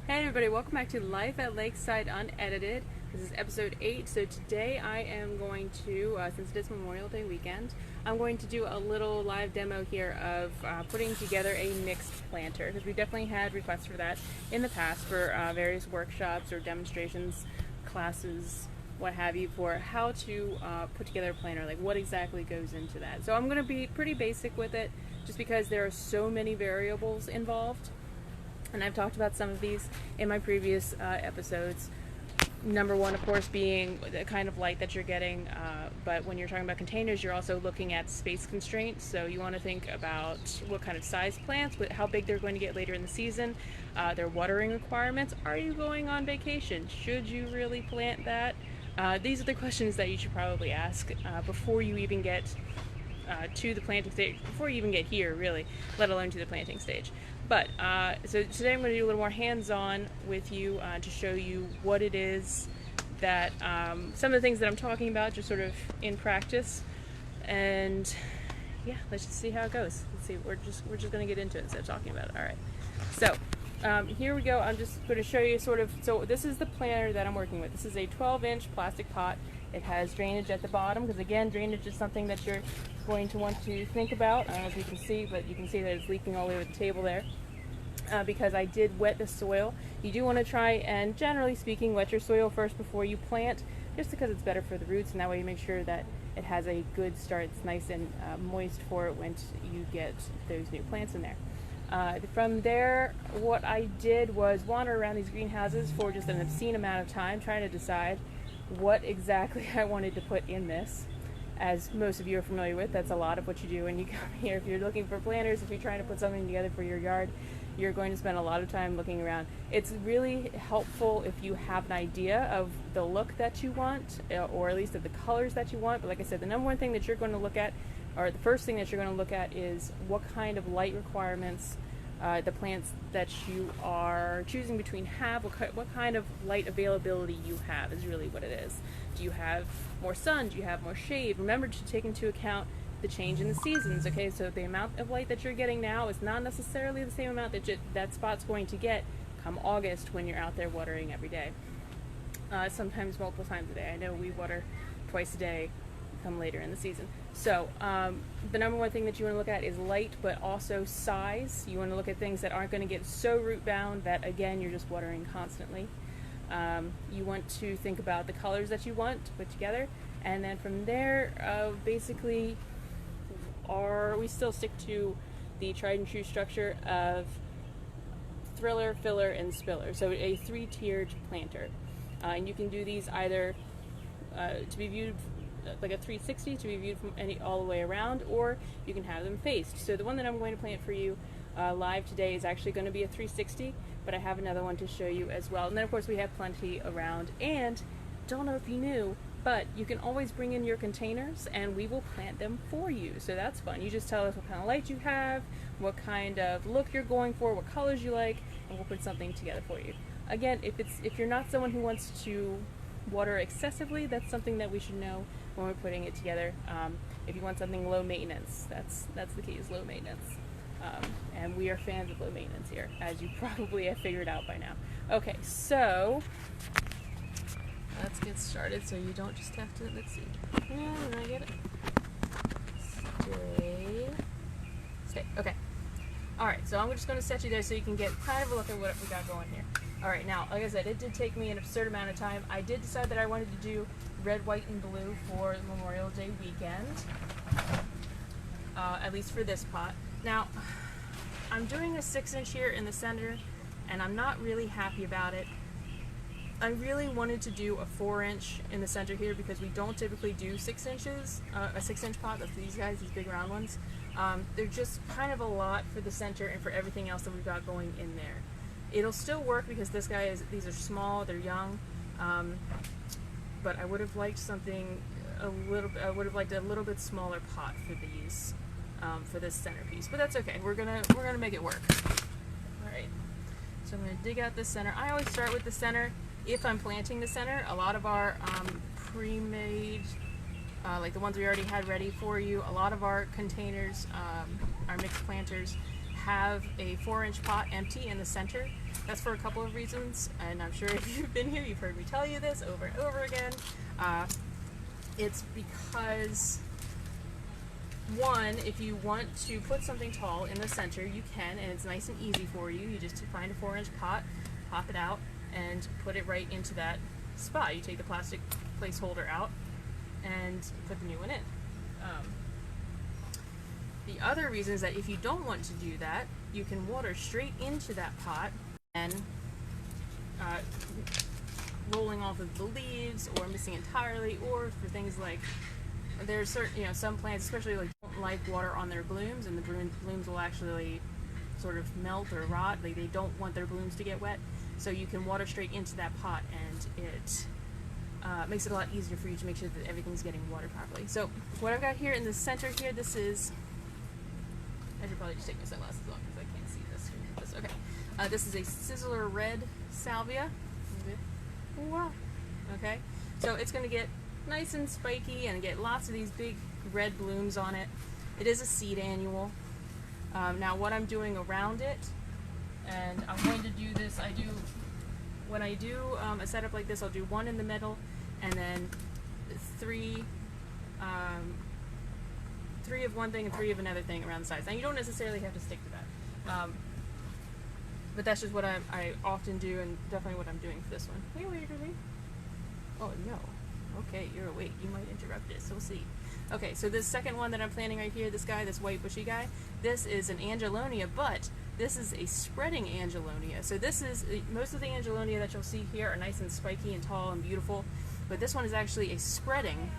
Hey everybody, welcome back to Life at Lakeside UnEdited. This is episode 8. So today I am going to, since it is Memorial Day weekend, I'm going to do a little live demo here of putting together a mixed planter, because we definitely had requests for that in the past for various workshops or demonstrations, classes, what have you, for how to put together a planter, like what exactly goes into that. So I'm going to be pretty basic with it, just because there are so many variables involved. And I've talked about some of these in my previous episodes. Number one, of course, being the kind of light that you're getting, but when you're talking about containers, you're also looking at space constraints. So you want to think about what kind of size plants, how big they're going to get later in the season, their watering requirements. Are you going on vacation? Should you really plant that? These are the questions that you should probably ask before you even get to the planting stage, before you even get here, really, let alone to the planting stage. But so today I'm going to do a little more hands-on with you to show you what it is that some of the things that I'm talking about, just sort of in practice. And yeah, let's just see how it goes. Let's see. We're just going to get into it instead of talking about it. All right. So here we go. I'm just going to show you sort of. So this is the planter that I'm working with. This is a 12-inch plastic pot. It has drainage at the bottom, because again, drainage is something that you're going to want to think about. I don't know if you can see, but you can see that it's leaking all over the table there. Because I did wet the soil. You do want to try and, generally speaking, wet your soil first before you plant, just because it's better for the roots, and that way you make sure that it has a good start. It's nice and moist for it when you get those new plants in there. From there, what I did was wander around these greenhouses for just an obscene amount of time, trying to decide what exactly I wanted to put in this. As most of you are familiar with, that's a lot of what you do when you come here. If you're looking for planters, if you're trying to put something together for your yard, you're going to spend a lot of time looking around. It's really helpful if you have an idea of the look that you want, or at least of the colors that you want. But like I said, the number one thing that you're going to look at, or the first thing that you're going to look at, is what kind of light requirements the plants that you are choosing between have, what kind of light availability you have is really what it is. Do you have more sun? Do you have more shade? Remember to take into account the change in the seasons, okay? So the amount of light that you're getting now is not necessarily the same amount that spot's going to get come August when you're out there watering every day. Sometimes multiple times a day. I know we water twice a day come later in the season. So the number one thing that you want to look at is light, but also size. You want to look at things that aren't going to get so root bound that, again, you're just watering constantly. You want to think about the colors that you want to put together, and then from there, basically, we still stick to the tried and true structure of thriller, filler, and spiller. So a 3-tiered planter. And you can do these either to be viewed like a 360, to be viewed from all the way around, or you can have them faced. So the one that I'm going to plant for you live today is actually going to be a 360, but I have another one to show you as well. And then of course we have plenty around, and don't know if you knew, but you can always bring in your containers and we will plant them for you. So that's fun. You just tell us what kind of light you have, what kind of look you're going for, what colors you like, and we'll put something together for you. Again, if you're not someone who wants to water excessively, that's something that we should know when we're putting it together. If you want something low maintenance, that's the key, is low maintenance. And we are fans of low maintenance here, as you probably have figured out by now. Okay, so let's get started so you don't just have to, let's see. Yeah, did I get it? Stay. Okay. Alright, so I'm just going to set you there so you can get kind of a look at what we got going here. Alright, now, like I said, it did take me an absurd amount of time. I did decide that I wanted to do red, white, and blue for Memorial Day weekend, at least for this pot. Now, I'm doing a 6-inch here in the center, and I'm not really happy about it. I really wanted to do a 4-inch in the center here, because we don't typically do 6 inches, a 6-inch pot. That's these guys, these big round ones. They're just kind of a lot for the center and for everything else that we've got going in there. It'll still work because these are small, they're young, but I would have liked something I would have liked a little bit smaller pot for these, for this centerpiece. But that's okay. We're gonna make it work. All right. So I'm gonna dig out the center. I always start with the center if I'm planting the center. A lot of our pre-made, like the ones we already had ready for you, a lot of our containers, our mixed planters, have a 4-inch pot empty in the center. That's for a couple of reasons, and I'm sure if you've been here, you've heard me tell you this over and over again. It's because, one, if you want to put something tall in the center, you can, and it's nice and easy for you. You just find a 4-inch pot, pop it out, and put it right into that spot. You take the plastic placeholder out and put the new one in. The other reason is that if you don't want to do that, you can water straight into that pot and rolling off of the leaves or missing entirely, or for things like there's certain, some plants especially like don't like water on their blooms, and the blooms will actually sort of melt or rot. Like they don't want their blooms to get wet, so you can water straight into that pot, and it makes it a lot easier for you to make sure that everything's getting watered properly. So what I've got here in the center here, this is, I should probably just take my sunglasses off because I can't see this. Okay, this is a Sizzler Red Salvia. Wow. Okay, so it's going to get nice and spiky and get lots of these big red blooms on it. It is a seed annual. Now what I'm doing around it, and I'm going to do this, when I do a setup like this, I'll do one in the middle and then three of one thing and 3 of another thing around the sides. Now you don't necessarily have to stick to that. But that's just what I often do, and definitely what I'm doing for this one. Hey, Waverly. Oh, no. Okay, you're awake. You might interrupt this. We'll see. Okay, so this second one that I'm planting right here, this guy, this white bushy guy, this is an Angelonia, but this is a spreading Angelonia. So this is, most of the Angelonia that you'll see here are nice and spiky and tall and beautiful, but this one is actually a spreading,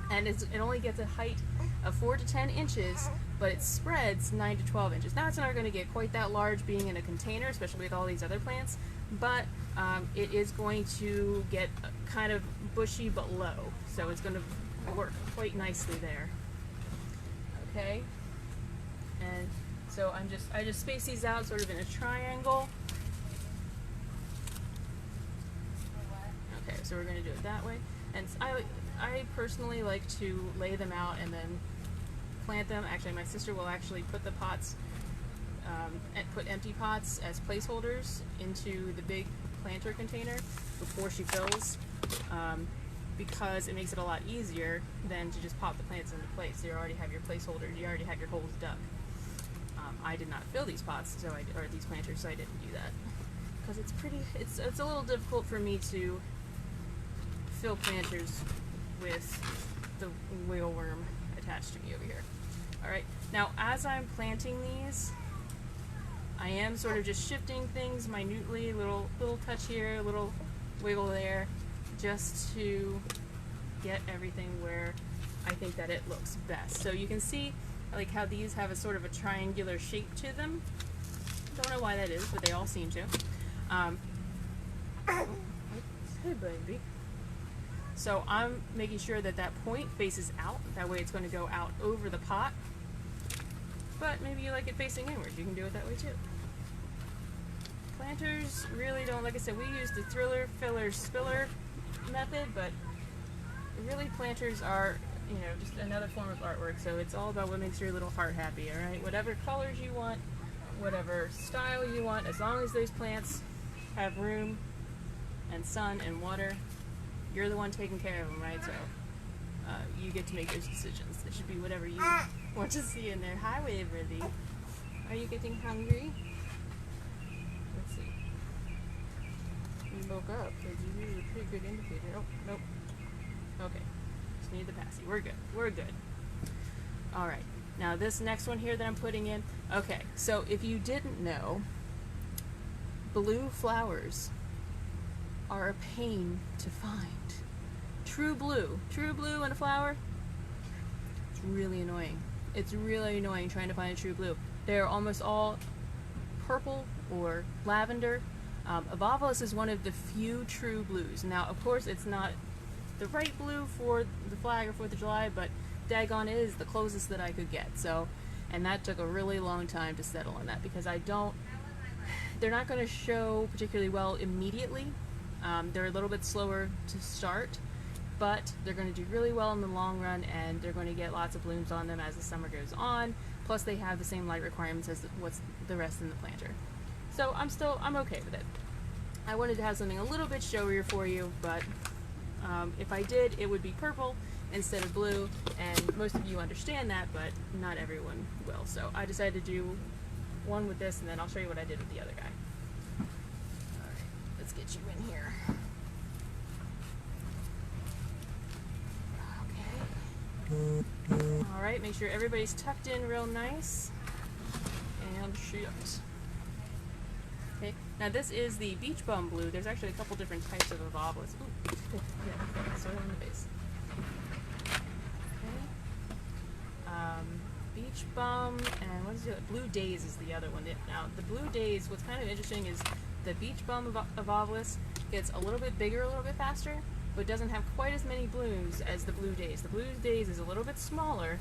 and it only gets a height of 4 to 10 inches, but it spreads 9 to 12 inches. Now it's not going to get quite that large being in a container, especially with all these other plants, but it is going to get kind of bushy but low, so it's going to work quite nicely there. Okay, and so I just space these out sort of in a triangle. Okay, so we're going to do it that way, and I personally like to lay them out and then plant them. Actually, my sister will actually put the pots, put empty pots as placeholders into the big planter container before she fills, because it makes it a lot easier than to just pop the plants into place. You already have your placeholders, you already have your holes dug. I did not fill these pots, or these planters, so I didn't do that, because it's a little difficult for me to fill planters with the whalworm attached to me over here. Alright, now as I'm planting these, I am sort of just shifting things minutely, little touch here, a little wiggle there, just to get everything where I think that it looks best. So you can see like how these have a sort of a triangular shape to them. Don't know why that is, but they all seem to. Hey baby. So I'm making sure that that point faces out. That way it's going to go out over the pot. But maybe you like it facing inward. You can do it that way too. Planters really don't, like I said, we use the thriller, filler, spiller method, but really planters are, just another form of artwork. So it's all about what makes your little heart happy, alright? Whatever colors you want, whatever style you want, as long as those plants have room and sun and water, you're the one taking care of them, right? So you get to make those decisions. It should be whatever you want to see in there. Hi, Waverly. Are you getting hungry? Let's see. You woke up. That's usually a pretty good indicator. Oh, nope. Okay. Just need the passy. We're good. We're good. Alright. Now this next one here that I'm putting in. Okay. So if you didn't know, blue flowers are a pain to find. True blue in a flower, it's really annoying. It's really annoying trying to find a true blue. They're almost all purple or lavender. Avalis is one of the few true blues. Now, of course, it's not the right blue for the flag or 4th of July, but daggone it is the closest that I could get. So, and that took a really long time to settle on that, because they're not going to show particularly well immediately. They're a little bit slower to start, but they're going to do really well in the long run, and they're going to get lots of blooms on them as the summer goes on. Plus they have the same light requirements as what's the rest in the planter. So I'm okay with it. I wanted to have something a little bit showier for you, but if I did, it would be purple instead of blue, and most of you understand that, but not everyone will. So I decided to do one with this, and then I'll show you what I did with the other guy. Alright, let's get you in here. Okay. Alright, make sure everybody's tucked in real nice. And shift. Okay, now this is the beach bum blue. There's actually a couple different types of obelisk. Ooh, yeah, soil in the base. Okay. Beach bum, and what is it? Blue days is the other one. Now, the blue days, what's kind of interesting is the beach bum of obelisk gets a little bit bigger, a little bit faster, but doesn't have quite as many blooms as the blue days. The blue days is a little bit smaller,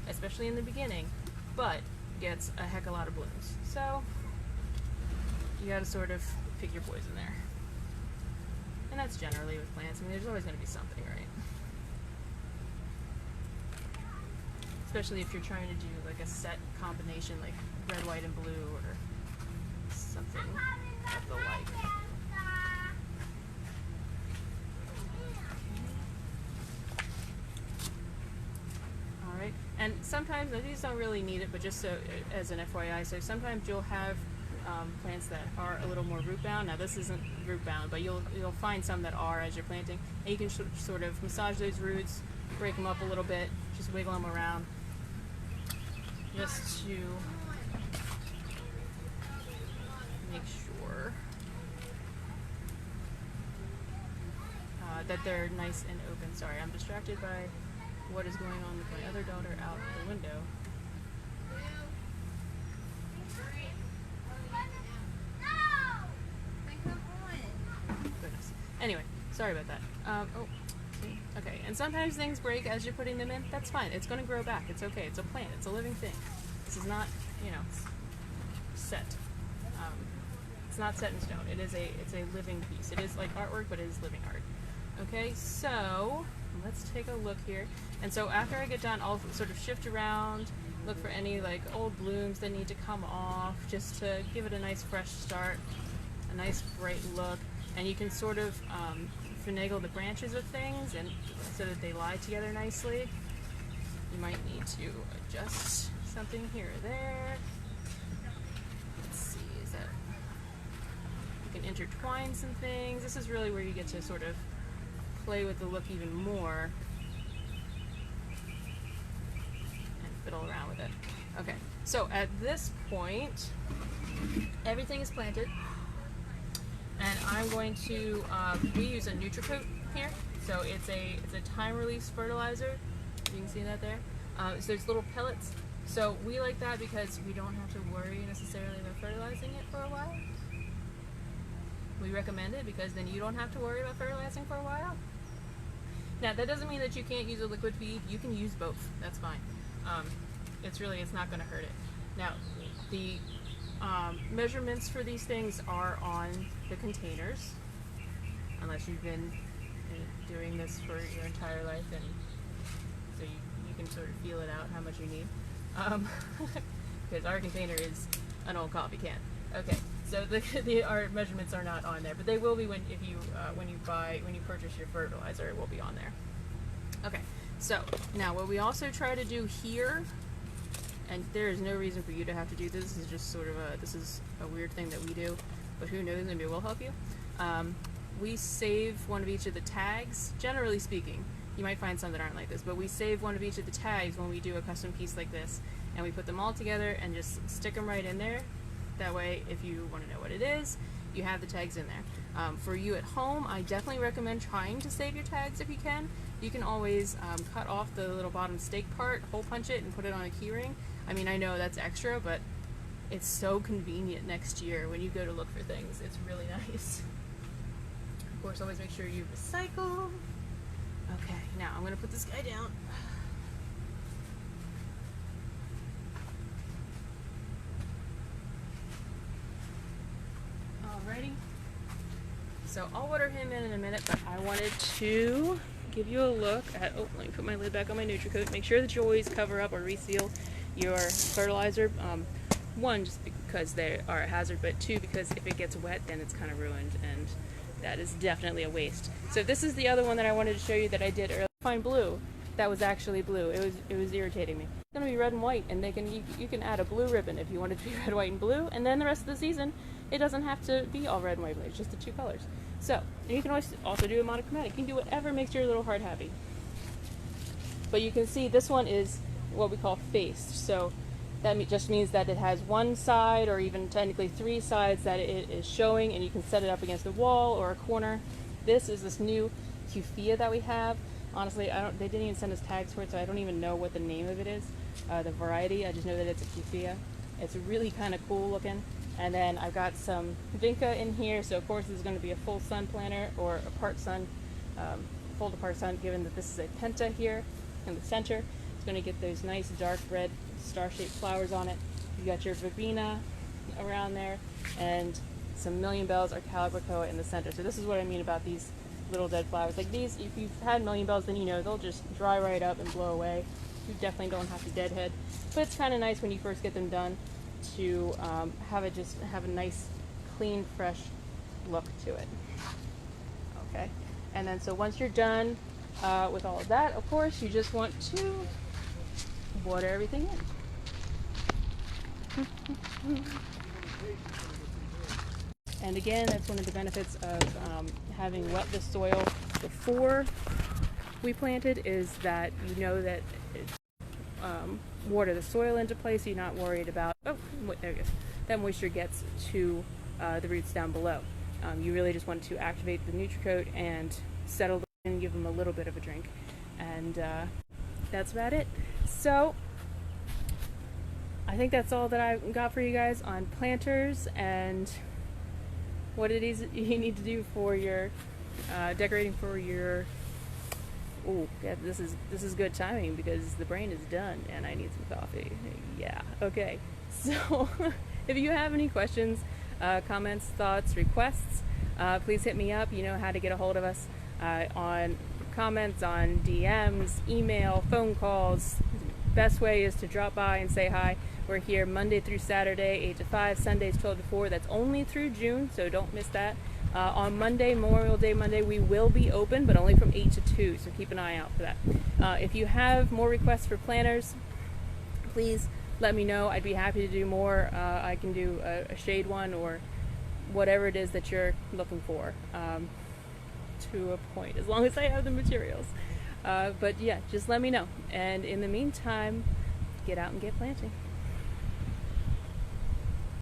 especially in the beginning, but gets a heck of a lot of blooms. So you gotta sort of pick your poison there. And that's generally with plants. I mean, there's always gonna be something, right? Especially if you're trying to do like a set combination, like red, white, and blue, or something of the like. Alright, and sometimes, these don't really need it, but just so as an FYI, so sometimes you'll have plants that are a little more root bound. Now this isn't root bound, but you'll find some that are as you're planting, and you can sort of massage those roots, break them up a little bit, just wiggle them around, just to make sure that they're nice and open. Sorry, I'm distracted by what is going on with my other daughter out the window. Goodness. Anyway, sorry about that. Oh, see? Okay, and sometimes things break as you're putting them in. That's fine. It's going to grow back. It's okay. It's a plant. It's a living thing. This is not, set. It's not set in stone. It's a living piece. It is like artwork, but it is living art. Okay, so let's take a look here. And so after I get done, I'll sort of shift around, look for any like old blooms that need to come off, just to give it a nice fresh start, a nice bright look. And you can sort of finagle the branches of things, and so that they lie together nicely. You might need to adjust something here or there. Let's see, is that, you can intertwine some things. This is really where you get to sort of play with the look even more and fiddle around with it. Okay, so at this point, everything is planted, and I'm going to, we use a NutriCoat here, so it's a time-release fertilizer. You can see that there. So there's little pellets. So we like that because we don't have to worry necessarily about fertilizing it for a while. We recommend it because then you don't have to worry about fertilizing for a while. Now that doesn't mean that you can't use a liquid feed. You can use both. That's fine. It's not going to hurt it. Now the measurements for these things are on the containers, unless you've been doing this for your entire life, and so you can sort of feel it out how much you need. Because our container is an old coffee can. Okay, so our measurements are not on there, but they will be when you purchase your fertilizer. It will be on there. Okay, so now what we also try to do here, and there is no reason for you to have to do this. This is just sort of a weird thing that we do, but who knows? Maybe it will help you. We save one of each of the tags. Generally speaking, you might find some that aren't like this, but we save one of each of the tags when we do a custom piece like this, and we put them all together and just stick them right in there. That way, if you want to know what it is, you have the tags in there. For you at home, I definitely recommend trying to save your tags if you can. You can always cut off the little bottom stake part, hole punch it, and put it on a key ring. I mean, I know that's extra, but it's so convenient next year when you go to look for things. It's really nice. Of course, always make sure you recycle. Okay, now I'm going to put this guy down. Alrighty. So I'll water him in a minute, but I wanted to give you a look at, let me put my lid back on my NutriCoat. Make sure that you always cover up or reseal your fertilizer. one, just because they are a hazard, but two, because if it gets wet, then it's kind of ruined, and that is definitely a waste. So this is the other one that I wanted to show you that I did earlier. Find blue. That was actually blue. It was irritating me. It's gonna be red and white, and you can add a blue ribbon if you want it to be red, white, and blue, and then the rest of the season it doesn't have to be all red and white. It's just the two colors. So, and you can also do a monochromatic. You can do whatever makes your little heart happy. But you can see this one is what we call faced. So that just means that it has one side, or even technically three sides, that it is showing, and you can set it up against a wall or a corner. This is this new Kufia that we have. Honestly, they didn't even send us tags for it, so I don't even know what the name of it is, the variety. I just know that it's a Kufia. It's really kind of cool looking. And then I've got some Vinca in here, so of course this is going to be a full sun planter, or a part sun, full to part sun, given that this is a penta here in the center. It's going to get those nice dark red star-shaped flowers on it. You got your verbena around there, and some million bells or calibrachoa in the center. So this is what I mean about these little dead flowers. Like these, if you've had million bells, then you know they'll just dry right up and blow away. You definitely don't have to deadhead, but it's kind of nice when you first get them done to have a nice, clean, fresh look to it. Okay, and then so once you're done with all of that, of course, you just want to water everything in. And again, that's one of the benefits of having wet the soil before we planted, is that you know that it water the soil into place, so you're not worried about, oh, there it goes, that moisture gets to the roots down below. You really just want to activate the NutriCoat and settle them and give them a little bit of a drink. And that's about it. So I think that's all that I got for you guys on planters and what it is you need to do for your decorating for your. Oh, yeah, this is good timing because the brain is done and I need some coffee. Yeah, okay. So if you have any questions, comments, thoughts, requests, please hit me up. You know how to get a hold of us on comments, on DMs, email, phone calls. Best way is to drop by and say hi. We're here Monday through Saturday, 8 to 5, Sundays 12 to 4. That's only through June, so don't miss that. On Monday, Memorial Day Monday, we will be open, but only from 8 to 2, so keep an eye out for that. If you have more requests for planners, please let me know. I'd be happy to do more. I can do a shade one or whatever it is that you're looking for, to a point, as long as I have the materials. But yeah, just let me know. And in the meantime, get out and get planting.